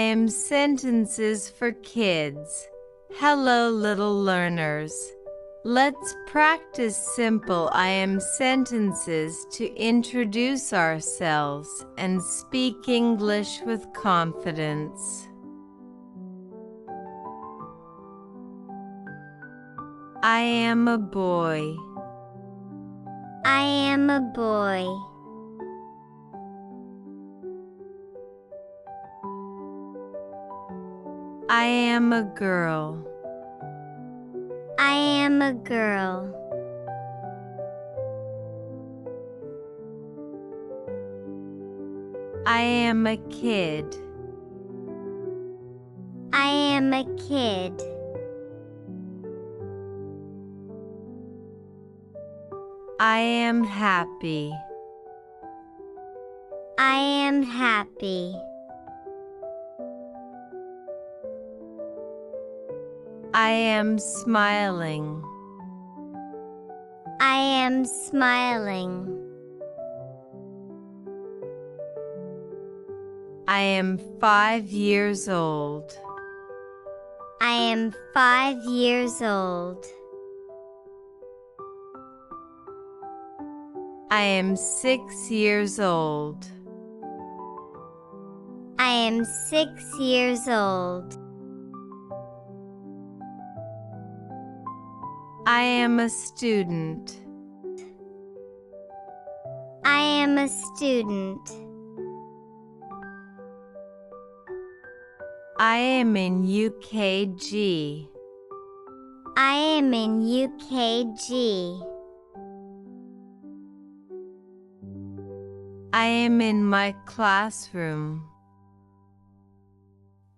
am sentences for kids. Hello, little learners. Let's practice simple I am sentences to introduce ourselves and speak English with confidence. I am a boy. I am a boy. I am a girl. I am a girl. I am a kid. I am a kid. I am happy. I am happy. I am smiling. I am smiling. I am 5 years old. I am 5 years old. I am 6 years old. I am 6 years old. I am a student. I am a student. I am in UKG. I am in UKG. I am in my classroom.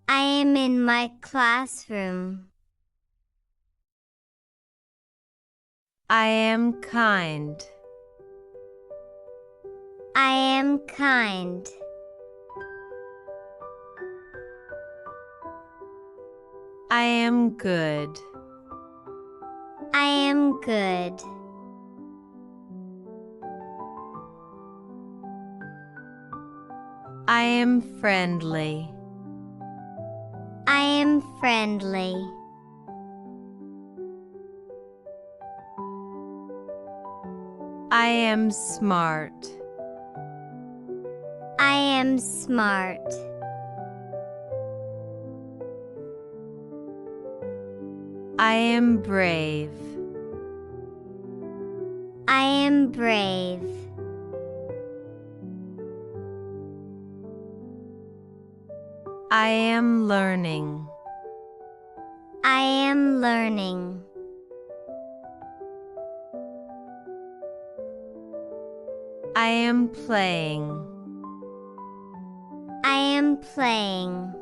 I am in my classroom. I am kind. I am kind. I am good. I am good. I am friendly. I am friendly. I am smart. I am smart. I am brave. I am brave. I am learning. I am learning. I am playing. I am playing.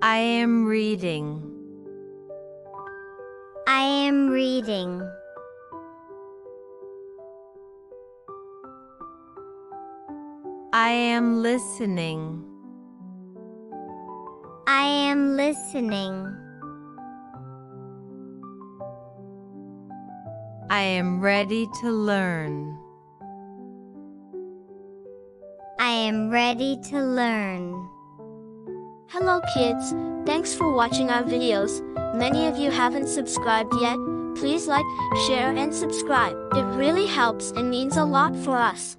I am reading. I am reading. I am listening. I am listening. I am ready to learn. I am ready to learn. Hello kids, thanks for watching our videos. Many of you haven't subscribed yet. Please like, share and subscribe. It really helps and means a lot for us.